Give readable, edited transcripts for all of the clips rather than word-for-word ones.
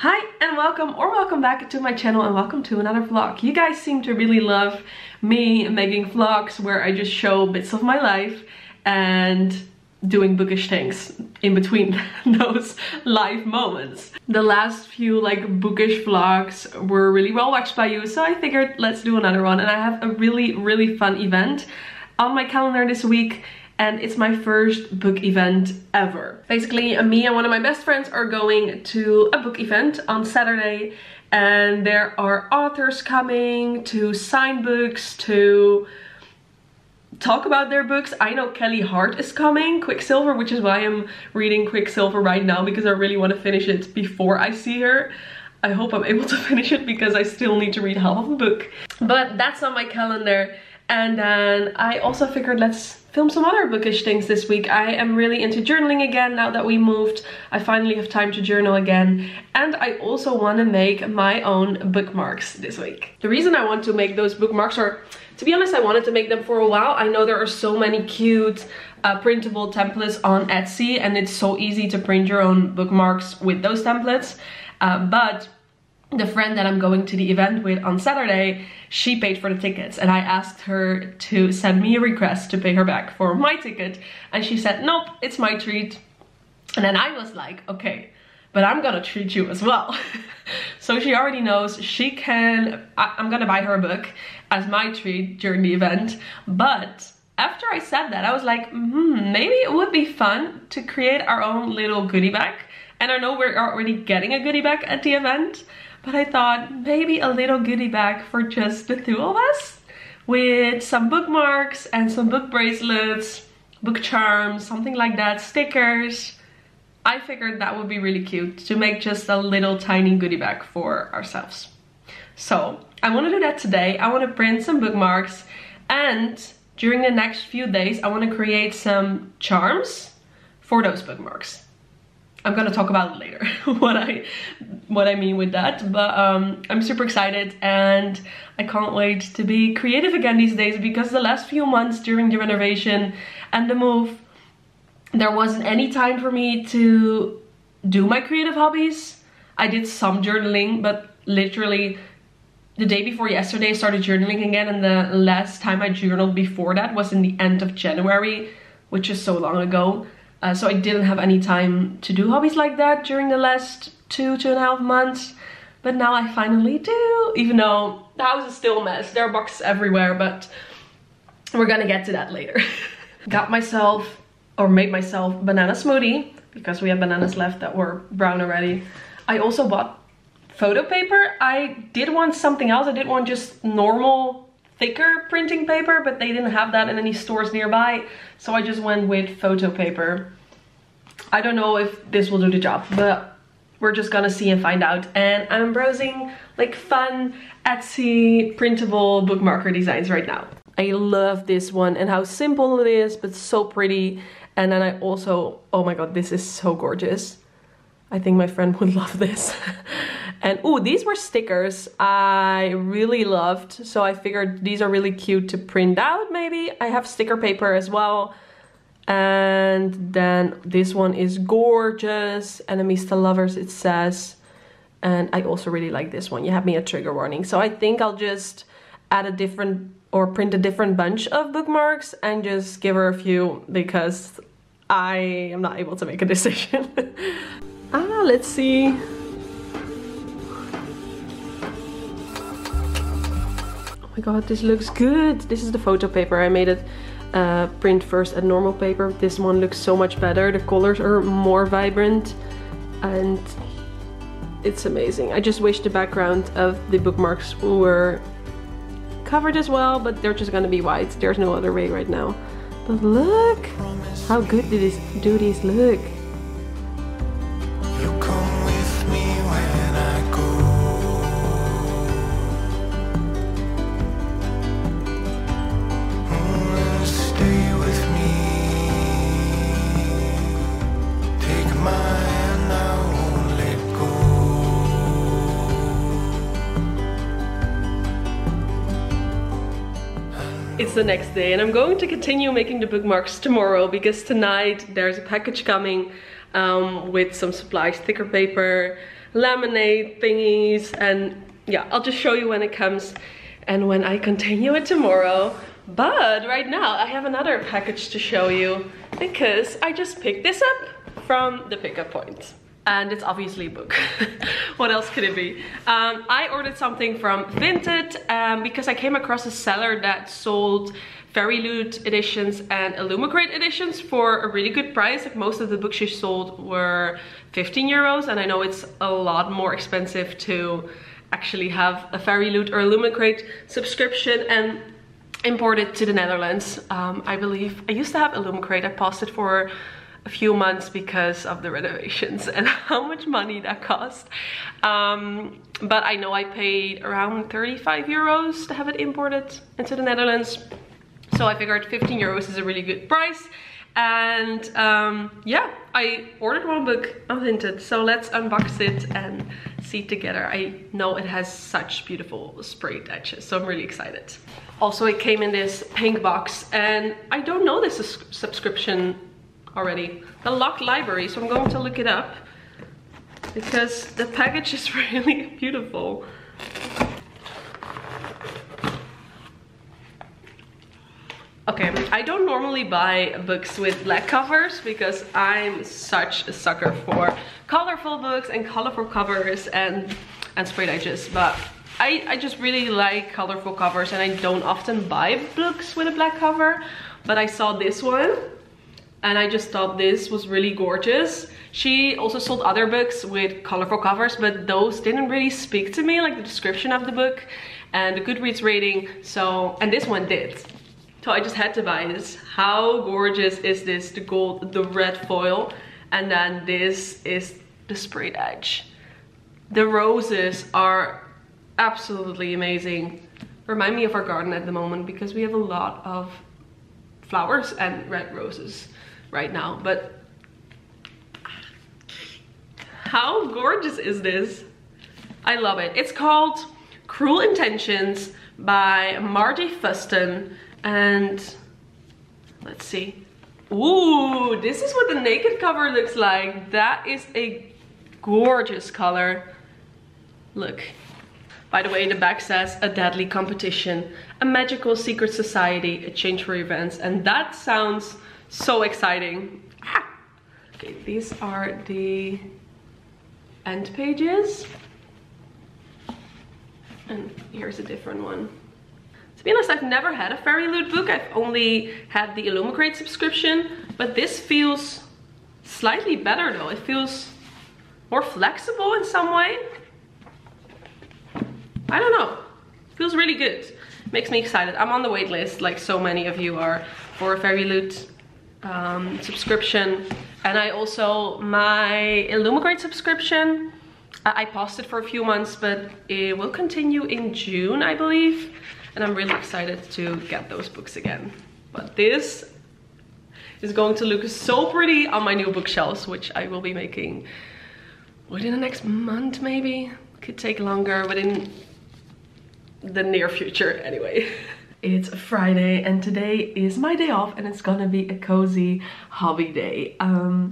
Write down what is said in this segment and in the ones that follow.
Hi and welcome back to my channel and welcome to another vlog. You guys seem to really love me making vlogs where I just show bits of my life and doing bookish things in between those live moments. The last few bookish vlogs were really well watched by you, so I figured let's do another one. And I have a really fun event on my calendar this week. And it's my first book event ever. Basically, me and one of my best friends are going to a book event on Saturday. And there are authors coming to sign books, to talk about their books. I know Callie Hart is coming, Quicksilver, which is why I'm reading Quiksilver right now, because I really want to finish it before I see her. I hope I'm able to finish it because I still need to read half of the book. But that's on my calendar. And then I also figured let's film some other bookish things this week. I am really into journaling again now that we moved. I finally have time to journal again. And I also want to make my own bookmarks this week. The reason I want to make those bookmarks, or to be honest, I wanted to make them for a while. I know there are so many cute printable templates on Etsy, and it's so easy to print your own bookmarks with those templates. But the friend that I'm going to the event with on Saturday, she paid for the tickets, and I asked her to send me a request to pay her back for my ticket, and she said nope, it's my treat. And then I was like, okay, but I'm gonna treat you as well. So she already knows I'm gonna buy her a book as my treat during the event. But after I said that, I was like, maybe it would be fun to create our own little goodie bag. And I know we're already getting a goodie bag at the event, but I thought maybe a little goodie bag for just the two of us, with some bookmarks and some book bracelets, book charms, something like that, stickers. I figured that would be really cute to make just a little tiny goodie bag for ourselves. So I want to do that today. I want to print some bookmarks, and during the next few days I want to create some charms for those bookmarks. I'm gonna talk about it later, what I mean with that, but I'm super excited and I can't wait to be creative again these days, because the last few months during the renovation and the move, there wasn't any time for me to do my creative hobbies. I did some journaling, but literally the day before yesterday I started journaling again, and the last time I journaled before that was in the end of January, which is so long ago. So I didn't have any time to do hobbies like that during the last two and a half months. But now I finally do, even though the house is still a mess. There are boxes everywhere, but we're gonna get to that later. Made myself banana smoothie, because we have bananas left that were brown already. I also bought photo paper. I did want something else. I did want just normal thicker printing paper, but they didn't have that in any stores nearby, so I just went with photo paper. I don't know if this will do the job, but we're just gonna see and find out. And I'm browsing fun Etsy printable bookmarker designs right now. I love this one and how simple it is, but so pretty. And then I also, oh my god, this is so gorgeous. I think my friend would love this. And oh, these were stickers I really loved, so I figured these are really cute to print out maybe. I have sticker paper as well. And then this one is gorgeous. Enemies to lovers, it says. And I also really like this one. You have me a trigger warning. So I think I'll just add a different, or print a different bunch of bookmarks and just give her a few, because I am not able to make a decision. Let's see. Oh my god, this looks good. This is the photo paper. I made it print first at normal paper. This one looks so much better. The colors are more vibrant and it's amazing. I just wish the background of the bookmarks were covered as well, but they're just gonna be white. There's no other way right now. But look, how good do these look? It's the next day and I'm going to continue making the bookmarks tomorrow, because tonight there's a package coming with some supplies, sticker paper, laminate thingies, and yeah, I'll just show you when it comes and when I continue it tomorrow. But right now I have another package to show you because I just picked this up from the pickup point. And it's obviously a book. What else could it be? I ordered something from Vinted because I came across a seller that sold Fairy Loot editions and Illumicrate editions for a really good price. Like most of the books she sold were 15 euros, and I know it's a lot more expensive to actually have a Fairy Loot or Illumicrate subscription and import it to the Netherlands. I believe I used to have Illumicrate. I paused it for a few months because of the renovations and how much money that cost. But I know I paid around 35 euros to have it imported into the Netherlands. So I figured 15 euros is a really good price. And yeah, I ordered one book on Vinted. So let's unbox it and see together. I know it has such beautiful sprayed edges, so I'm really excited. Also, it came in this pink box, and I don't know this subscription already. The locked library, so I'm going to look it up because the package is really beautiful. Okay, I don't normally buy books with black covers because I'm such a sucker for colorful books and colorful covers and sprayed edges, but I just really like colorful covers, and I don't often buy books with a black cover. But I saw this one and I just thought this was really gorgeous. She also sold other books with colorful covers, but those didn't really speak to me, like the description of the book and the Goodreads rating. So, and this one did. So I just had to buy this. How gorgeous is this? The gold, the red foil, and then this is the sprayed edge. The roses are absolutely amazing. Remind me of our garden at the moment because we have a lot of flowers and red roses right now. But how gorgeous is this? I love it. It's called Cruel Intentions by Margie Fuston. And let's see. Ooh, this is what the naked cover looks like. That is a gorgeous color. Look. By the way, the back says a deadly competition, a magical secret society, a change for events. And that sounds so exciting. Ah. Okay, these are the end pages. And here's a different one. To be honest, I've never had a Fairy Loot book. I've only had the Illumicrate subscription, but this feels slightly better though. It feels more flexible in some way. I don't know. It feels really good. Makes me excited. I'm on the wait list, like so many of you are, for a Fairy Loot subscription. And I also, my Illumicrate subscription, I paused it for a few months, but it will continue in June, I believe. And I'm really excited to get those books again. But this is going to look so pretty on my new bookshelves, which I will be making within the next month maybe. Could take longer, but in the near future anyway. It's Friday and today is my day off, and it's gonna be a cozy hobby day.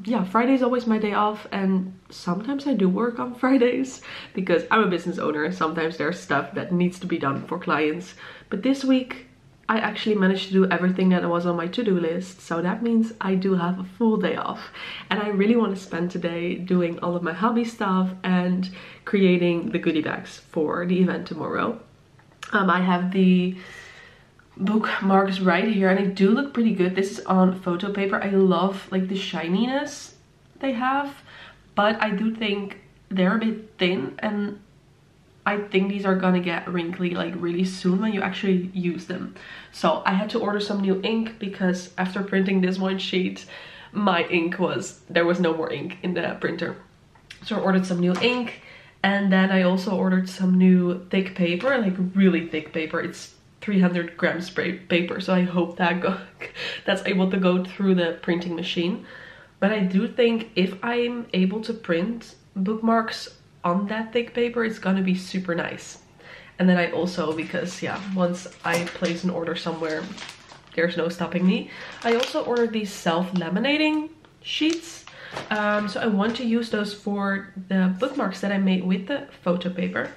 Yeah, Friday is always my day off, and sometimes I do work on Fridays because I'm a business owner and sometimes there's stuff that needs to be done for clients. But this week I actually managed to do everything that was on my to-do list, so that means I do have a full day off. And I really want to spend today doing all of my hobby stuff and creating the goodie bags for the event tomorrow. I have the bookmarks right here and they do look pretty good. This is on photo paper. I love like the shininess they have, but I do think they're a bit thin, and I think these are gonna get wrinkly like really soon when you actually use them. So I had to order some new ink because after printing this one sheet, my ink there was no more ink in the printer. So I ordered some new ink, and then I also ordered some new thick paper, like really thick paper. It's 300 grams spray paper, so I hope that's able to go through the printing machine. But I do think if I'm able to print bookmarks on that thick paper, it's gonna be super nice. And then I also, because yeah, once I place an order somewhere, there's no stopping me. I also ordered these self-laminating sheets. So I want to use those for the bookmarks that I made with the photo paper.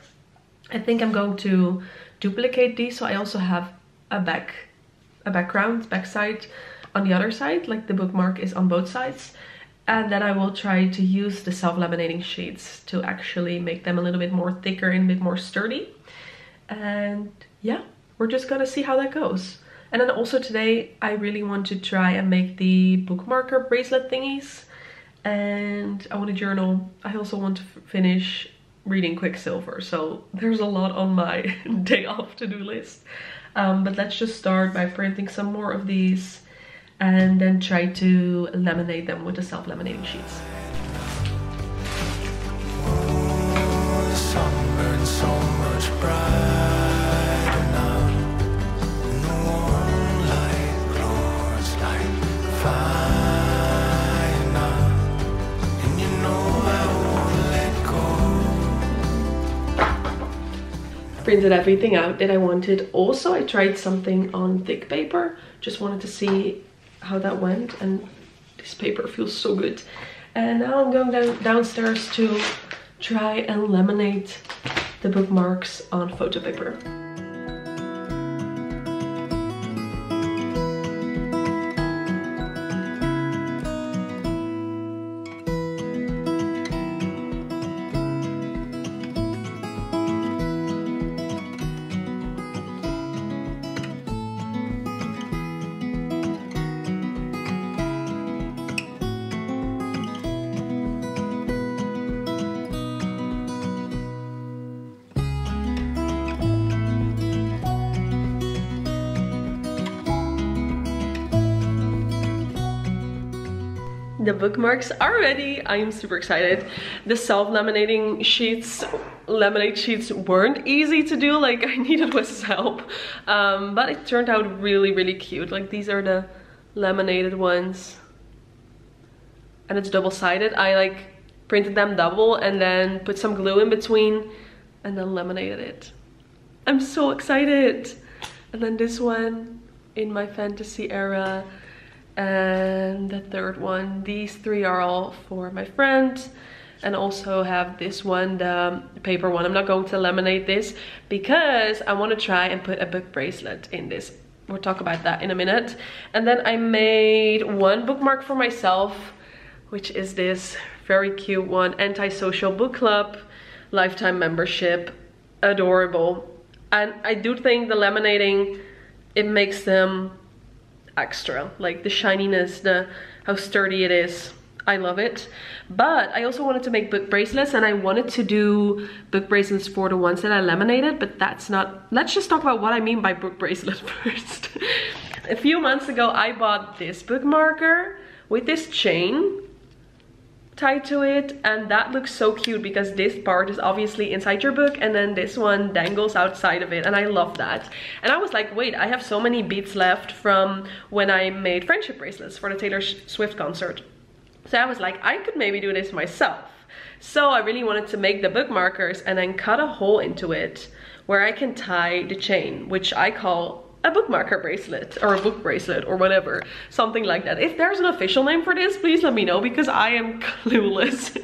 I think I'm going to duplicate these, so I also have a backside on the other side, like the bookmark is on both sides. And then I will try to use the self-laminating sheets to actually make them a little bit more thicker and a bit more sturdy. And yeah, we're just gonna see how that goes. And then also today I really want to try and make the bookmarker bracelet thingies, and I want to journal. I also want to finish Reading Quiksilver, so there's a lot on my day off to-do list. But let's just start by printing some more of these and then try to laminate them with the self-laminating sheets. Printed everything out that I wanted. Also, I tried something on thick paper. Just wanted to see how that went, and this paper feels so good. And now I'm going downstairs to try and laminate the bookmarks on photo paper. The bookmarks are ready. I am super excited. The self-laminating sheets, laminate sheets weren't easy to do. Like, I needed Wes's help. But it turned out really, really cute. Like, these are the laminated ones. And it's double-sided. I like printed them double and then put some glue in between and then laminated it. I'm so excited. And then this one in my fantasy era. And the third one, these three are all for my friend. And also have this one, the paper one. I'm not going to laminate this because I want to try and put a book bracelet in this. We'll talk about that in a minute. And then I made one bookmark for myself, which is this very cute one. Anti-social book club, lifetime membership, adorable. And I do think the laminating, it makes them extra, like the shininess, how sturdy it is. I love it. But I also wanted to make book bracelets, and I wanted to do book bracelets for the ones that I laminated, but that's not. Let's just talk about what I mean by book bracelet first. A few months ago I bought this bookmarker with this chain tied to it, and that looks so cute because this part is obviously inside your book and then this one dangles outside of it, and I love that. And I was like, wait, I have so many beads left from when I made friendship bracelets for the Taylor Swift concert. So I was like, I could maybe do this myself. So I really wanted to make the bookmarkers and then cut a hole into it where I can tie the chain, which I call a bookmarker bracelet or a book bracelet or whatever, something like that. If there's an official name for this, please let me know because I am clueless.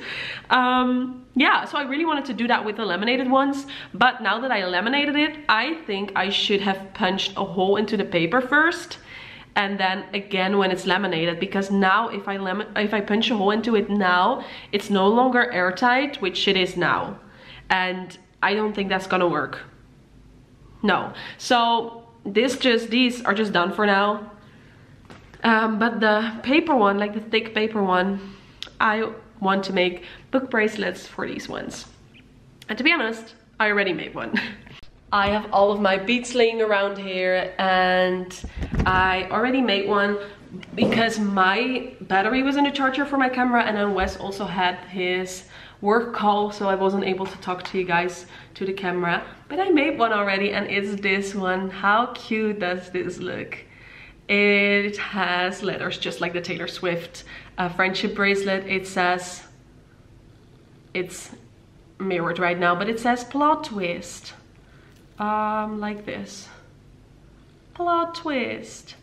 Yeah, so I really wanted to do that with the laminated ones, but now that I laminated it, I think I should have punched a hole into the paper first and then again when it's laminated, because now if I punch a hole into it now, it's no longer airtight, which it is now, and I don't think that's gonna work. No. So these are just done for now. But the paper one, like the thick paper one, I want to make book bracelets for these ones. And to be honest, I already made one. I have all of my beads laying around here, and I already made one because my battery was in the charger for my camera, and then Wes also had his work call, so I wasn't able to talk to you guys to the camera. But I made one already, and it's this one. How cute does this look? It has letters just like the Taylor Swift friendship bracelet. It says, it's mirrored right now, but it says plot twist. Like this. Plot twist.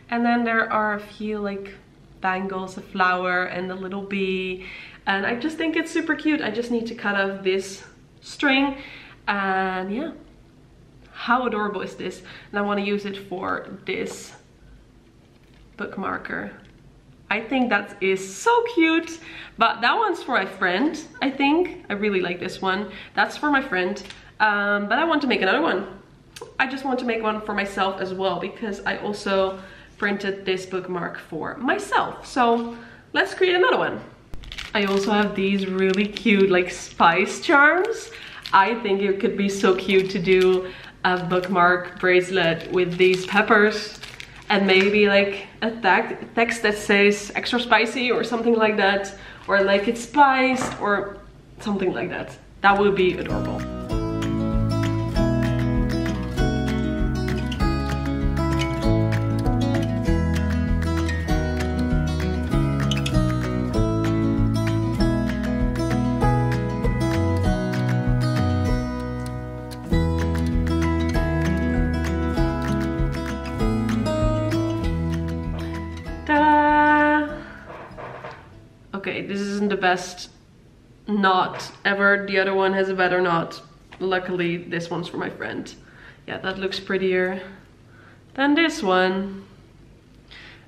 And then there are a few like bangles, a flower and a little bee, and I just think it's super cute. I just need to cut off this string, and yeah, how adorable is this? And I want to use it for this bookmarker. I think that is so cute, but that one's for my friend. I think I really like this one. That's for my friend, but I want to make another one. I just want to make one for myself as well, because I also printed this bookmark for myself. So let's create another one. I also have these really cute like spice charms. I think it could be so cute to do a bookmark bracelet with these peppers and maybe like a text that says extra spicy or something like that, or like it's spiced or something like that. That would be adorable. Okay, this isn't the best knot ever. The other one has a better knot. Luckily, this one's for my friend. Yeah, that looks prettier than this one.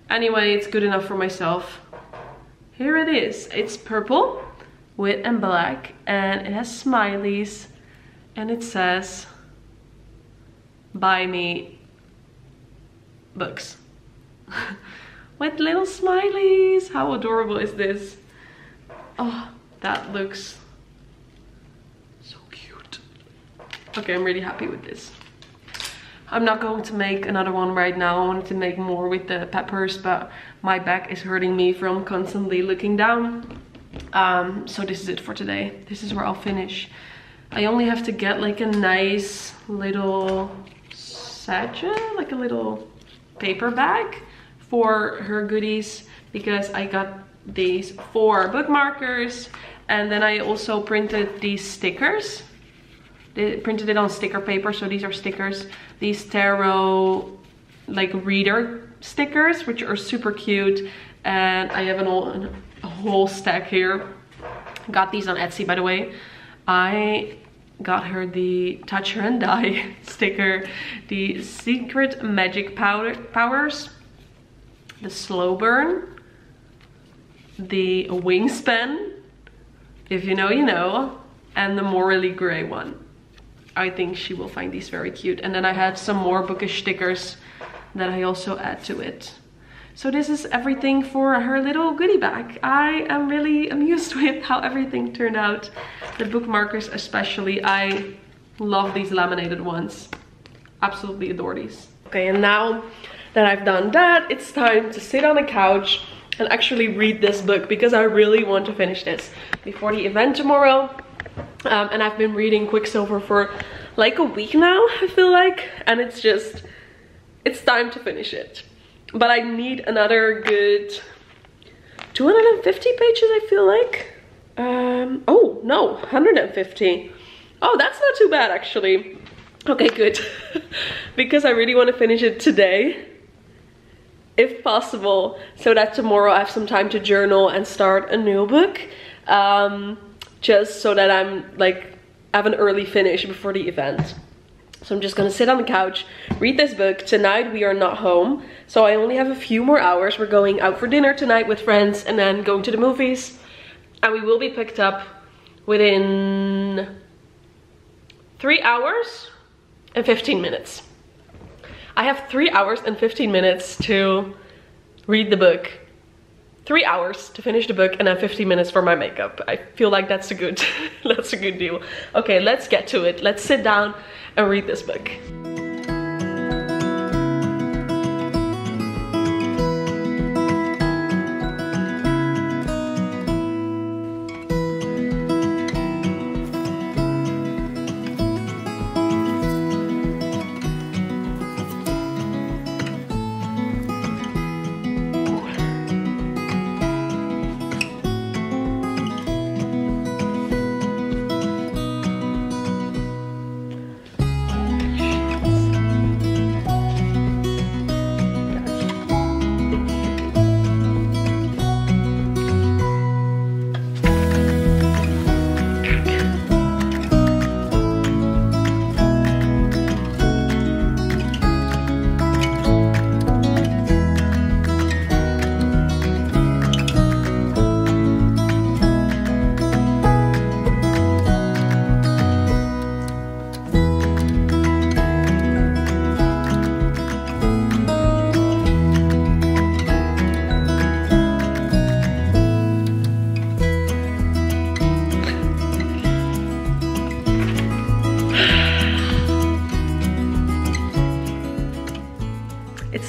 Anyway, it's good enough for myself. Here it is. It's purple with and black, and it has smileys, and it says, "Buy me books." With little smileys. How adorable is this? Oh, that looks so cute. Okay, I'm really happy with this. I'm not going to make another one right now. I wanted to make more with the peppers, but my back is hurting me from constantly looking down. So this is it for today. This is where I'll finish. I only have to get like a nice little sachet, like a little paper bag for her goodies, because I got these 4 bookmarkers, and then I also printed these stickers. They printed it on sticker paper, so these are stickers. These tarot like reader stickers, which are super cute, and I have a whole stack here. Got these on Etsy, by the way. I got her the Touch Her and Die sticker, the Secret Magic Powers, the Slow Burn, the Wingspan, if you know, you know, and the Morally Grey one. I think she will find these very cute. And then I had some more Bookish stickers that I also add to it. So this is everything for her little goodie bag. I am really amused with how everything turned out. The bookmarkers especially. I love these laminated ones. Absolutely adore these. Okay, and now that I've done that, it's time to sit on the couch and actually read this book, because I really want to finish this before the event tomorrow. And I've been reading Quicksilver for like a week now, I feel like, and it's time to finish it. But I need another good 250 pages, I feel like. Oh no, 150. Oh, that's not too bad actually. Okay, good. Because I really want to finish it today, if possible, so that tomorrow I have some time to journal and start a new book. Just so that I'm like, have an early finish before the event. So I'm just gonna sit on the couch, read this book. Tonight we are not home, so I only have a few more hours. We're going out for dinner tonight with friends and then going to the movies. And we will be picked up within 3 hours and 15 minutes. I have 3 hours and 15 minutes to read the book. 3 hours to finish the book, and then 15 minutes for my makeup. I feel like that's a good that's a good deal. Okay, let's get to it. Let's sit down and read this book.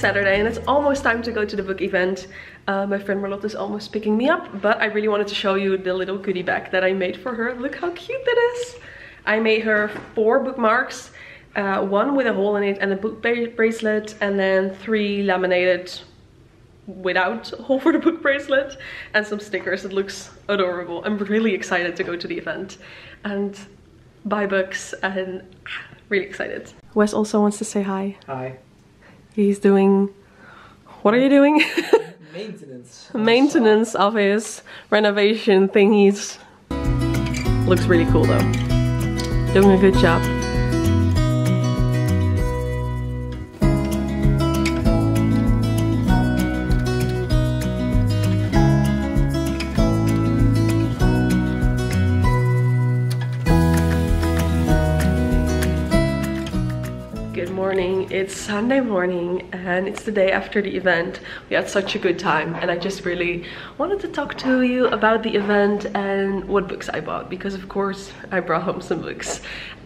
Saturday and it's almost time to go to the book event. My friend Marlotte is almost picking me up, but I really wanted to show you the little goodie bag that I made for her. Look how cute that is. I made her 4 bookmarks, one with a hole in it and a book bracelet, and then 3 laminated without a hole for the book bracelet, and some stickers. It looks adorable. I'm really excited to go to the event and buy books, and really excited. Wes also wants to say hi. Hi. He's doing... What are you doing? Maintenance. Maintenance of his renovation thingies. Looks really cool though. Doing a good job. It's Sunday morning and it's the day after the event. We had such a good time and I just really wanted to talk to you about the event and what books I bought, because of course I brought home some books.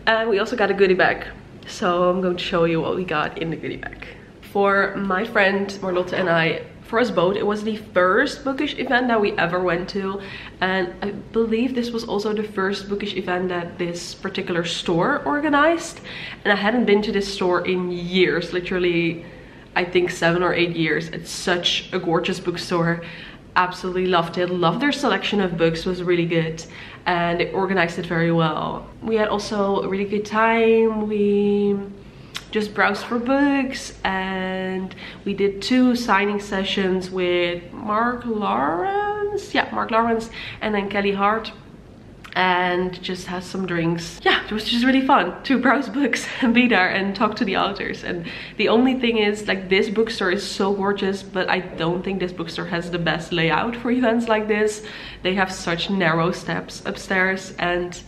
And we also got a goodie bag, so I'm going to show you what we got in the goodie bag. For my friend Marlotte and I, for us both, it was the first Bookish event that we ever went to, and I believe this was also the first Bookish event that this particular store organized. And I hadn't been to this store in years, literally I think 7 or 8 years. It's such a gorgeous bookstore. Absolutely loved it. Loved their selection of books, was really good, and they organized it very well. We had also a really good time. We just browsed for books and we did 2 signing sessions with Mark Lawrence and then Callie Hart, and just had some drinks. Yeah, it was just really fun to browse books and be there and talk to the authors. And the only thing is, like, this bookstore is so gorgeous, but I don't think this bookstore has the best layout for events like this. They have such narrow steps upstairs and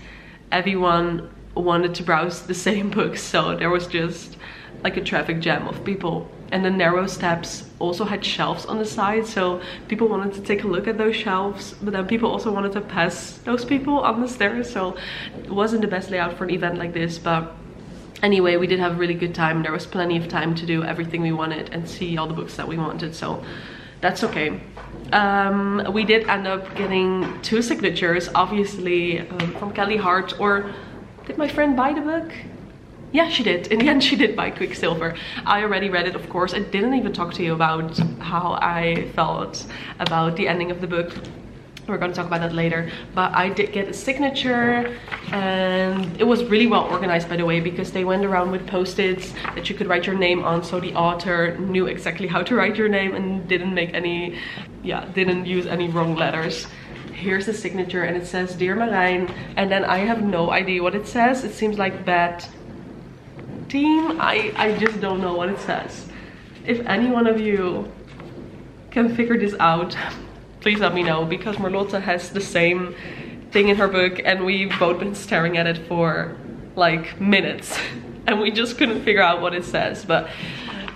everyone wanted to browse the same books, so there was just like a traffic jam of people. And the narrow steps also had shelves on the side, so people wanted to take a look at those shelves, but then people also wanted to pass those people on the stairs, so it wasn't the best layout for an event like this. But anyway, we did have a really good time. There was plenty of time to do everything we wanted and see all the books that we wanted, so that's okay. We did end up getting 2 signatures, obviously, from Callie Hart. Or did my friend buy the book? Yeah, she did. In the end, she did buy Quicksilver. I already read it, of course. I didn't even talk to you about how I felt about the ending of the book. We're going to talk about that later. But I did get a signature, and it was really well organized, by the way, because they went around with post-its that you could write your name on, so the author knew exactly how to write your name and didn't make any, didn't use any wrong letters. Here's the signature, and it says Dear Marijn, and then I have no idea what it says. It seems like bad team. I just don't know what it says. If any one of you can figure this out, please let me know, because Marlotte has the same thing in her book and we've both been staring at it for like minutes and we just couldn't figure out what it says. But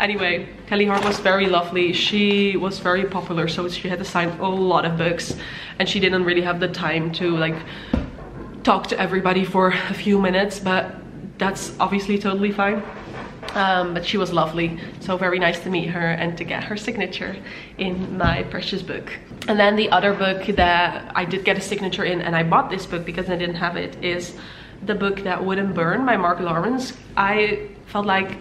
anyway, Callie Hart was very lovely. She was very popular, so she had to sign a lot of books and she didn't really have the time to like talk to everybody for a few minutes, but that's obviously totally fine. But she was lovely, so very nice to meet her and to get her signature in my precious book. And then the other book that I did get a signature in, and I bought this book because I didn't have it, is the book That Wouldn't Burn by Mark Lawrence. I felt like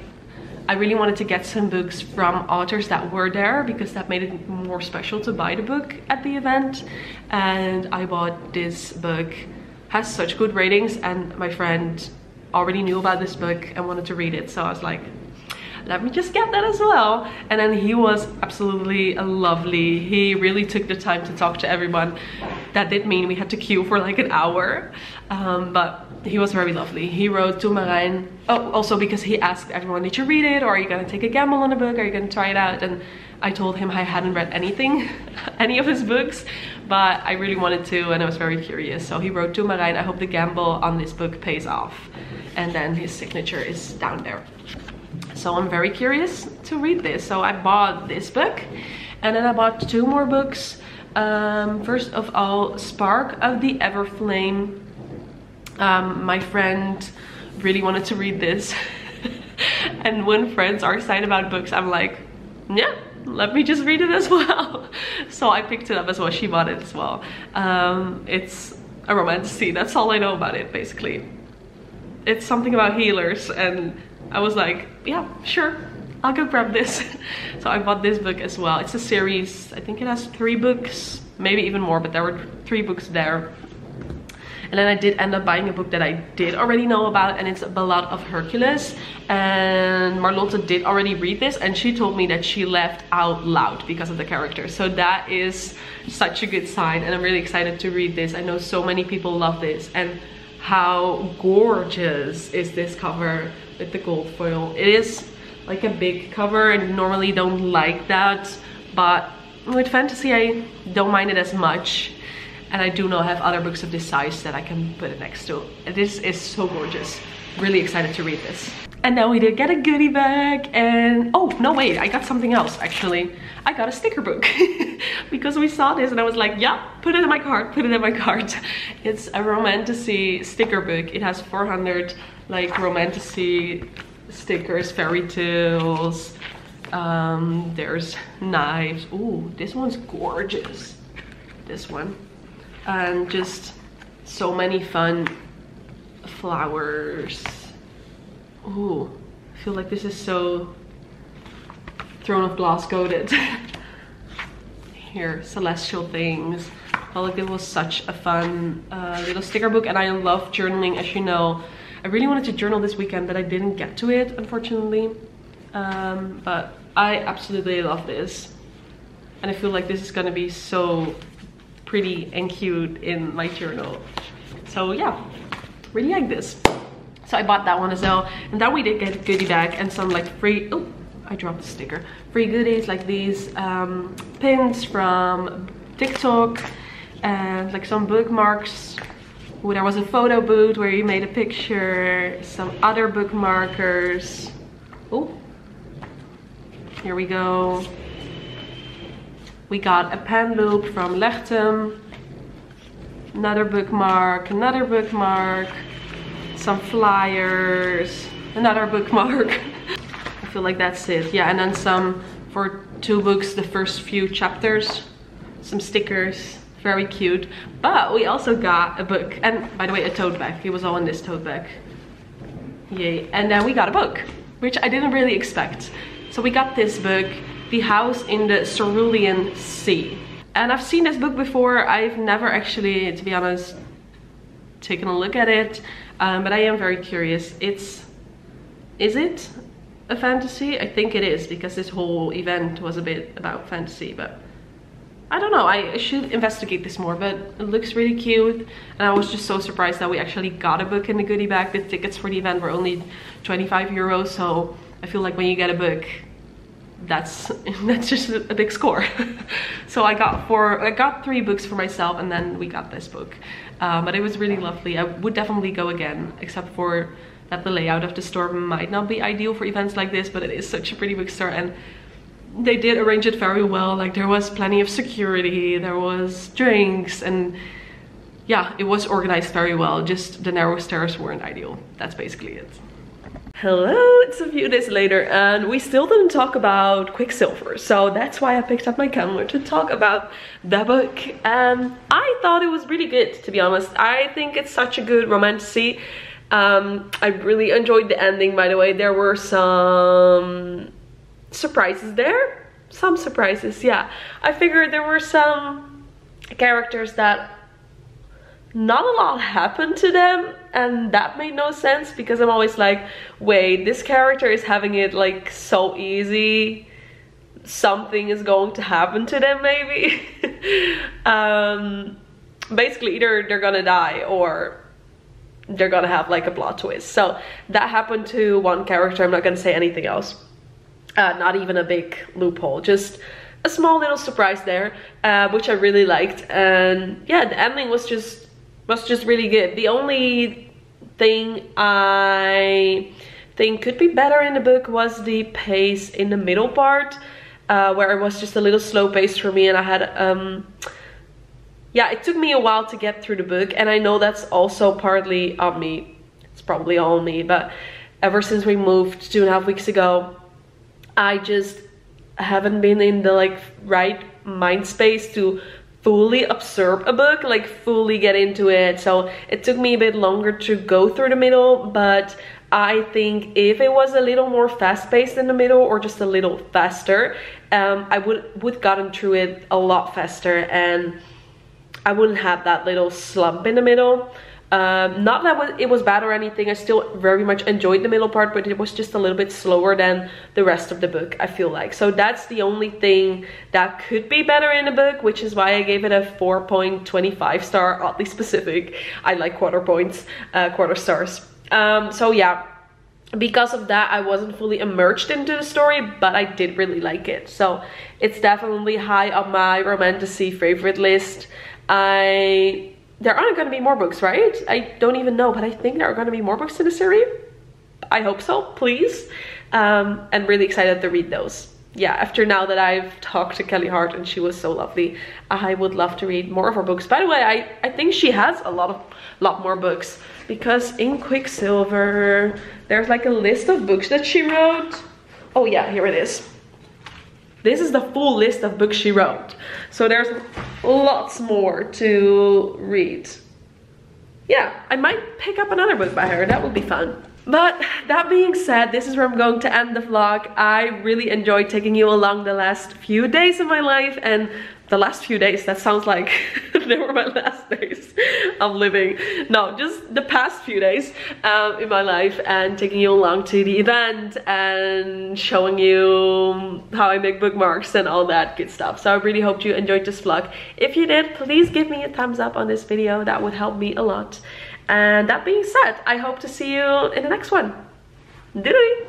I really wanted to get some books from authors that were there, because that made it more special to buy the book at the event. And I bought this book. Has such good ratings, and my friend already knew about this book and wanted to read it, so I was like, let me just get that as well. And then he was absolutely lovely. He really took the time to talk to everyone. That did mean we had to queue for like an hour, but he was very lovely. He wrote to Marijn, also because he asked everyone, did you read it, or are you gonna take a gamble on the book, are you gonna try it out? And I told him I hadn't read anything, any of his books, but I really wanted to and I was very curious. So he wrote to Marijn, I hope the gamble on this book pays off. And then his signature is down there. So I'm very curious to read this. So I bought this book, and then I bought 2 more books. First of all, Spark of the Everflame. My friend really wanted to read this. And when friends are excited about books, I'm like, yeah, let me just read it as well. So I picked it up as well. She bought it as well. It's a romance, that's all I know about it basically. It's something about healers, and I was like, yeah, sure, I'll go grab this. So I bought this book as well. It's a series, I think it has 3 books, maybe even more, but there were 3 books there. And then I did end up buying a book that I did already know about, and it's Ballad of Hercules. And Marlotte did already read this, and she told me that she laughed out loud because of the character. So that is such a good sign, and I'm really excited to read this. I know so many people love this, and how gorgeous is this cover with the gold foil. It is like a big cover, and normally don't like that, but with fantasy I don't mind it as much. And I do not have other books of this size that I can put it next to. This is so gorgeous. Really excited to read this. And then we did get a goodie bag, and oh no, wait, I got something else actually. I got a sticker book because we saw this and I was like, yeah, put it in my cart, put it in my cart. It's a romantasy sticker book. It has 400 like romantasy stickers, fairy tales. There's knives. Ooh, this one's gorgeous. This one. And just so many fun flowers. Ooh, I feel like this is so Throne of Glass coded. Here, celestial things. Well, like, it was such a fun little sticker book, and I love journaling, as you know. I really wanted to journal this weekend, but I didn't get to it, unfortunately. But I absolutely love this, and I feel like this is gonna be so pretty and cute in my journal. So yeah, really like this. So I bought that one as well, and then we did get a goodie bag and some like free, oh, I dropped the sticker, free goodies like these pins from TikTok, and like some bookmarks. Ooh, there was a photo booth where you made a picture, some other bookmarkers. Oh, here we go. We got a pen loop from Lechtem, another bookmark, some flyers, another bookmark. I feel like that's it. Yeah, and then some for 2 books, the first few chapters, some stickers, very cute. But we also got a book, and by the way, a tote bag. It was all in this tote bag. Yay. And then we got a book, which I didn't really expect. So we got this book, The House in the Cerulean Sea. And I've seen this book before. I've never actually, to be honest, taken a look at it. But I am very curious. Is it a fantasy? I think it is, because this whole event was a bit about fantasy, but I don't know. I should investigate this more, but it looks really cute. And I was just so surprised that we actually got a book in the goodie bag. The tickets for the event were only 25 euros, so I feel like when you get a book, that's just a big score. So I got 3 books for myself, and then we got this book. But it was really lovely. I would definitely go again, except for that the layout of the store might not be ideal for events like this, but it is such a pretty bookstore, and they did arrange it very well. Like, there was plenty of security, there was drinks, and yeah, it was organized very well. Just the narrow stairs weren't ideal. That's basically it. Hello, it's a few days later, and we still didn't talk about Quicksilver, so that's why I picked up my camera to talk about the book. And I thought it was really good, to be honest. I think it's such a good romantasy. I really enjoyed the ending, by the way. There were some surprises there. Some surprises, yeah. I figured there were some characters that not a lot happened to them, and that made no sense, because I'm always like, wait, this character is having it like so easy, something is going to happen to them maybe. Basically, either they're gonna die or they're gonna have like a plot twist. So that happened to one character. I'm not gonna say anything else. Not even a big loophole, just a small little surprise there, which I really liked. And yeah, the ending was just really good. The only thing I think could be better in the book was the pace in the middle part, where it was just a little slow pace for me, and I had yeah, it took me a while to get through the book, and I know that's also partly on me. It's probably all on me, but ever since we moved 2.5 weeks ago, I just haven't been in the like right mind space to fully absorb a book, like fully get into it. So it took me a bit longer to go through the middle, but I think if it was a little more fast-paced in the middle, or just a little faster, I would gotten through it a lot faster, and I wouldn't have that little slump in the middle. Not that it was bad or anything. I still very much enjoyed the middle part, but it was just a little bit slower than the rest of the book, I feel like. So that's the only thing that could be better in the book, which is why I gave it a 4.25 star, oddly specific. I like quarter stars. So yeah, because of that, I wasn't fully immersed into the story, but I did really like it. So it's definitely high on my romantasy favorite list. There aren't going to be more books, right? I don't even know, but I think there are going to be more books in the series. I hope so, please. I'm really excited to read those. Yeah, after now that I've talked to Callie Hart and she was so lovely, I would love to read more of her books. By the way, I think she has a lot more books, because in Quicksilver, there's like a list of books that she wrote. Oh yeah, here it is. This is the full list of books she wrote. So there's lots more to read. Yeah, I might pick up another book by her. That would be fun. But that being said, this is where I'm going to end the vlog. I really enjoyed taking you along the last few days of my life, and the last few days, that sounds like they were my last days of living. No, just the past few days in my life, and taking you along to the event and showing you how I make bookmarks and all that good stuff. So I really hope you enjoyed this vlog. If you did, please give me a thumbs up on this video. That would help me a lot. And that being said, I hope to see you in the next one. Doei!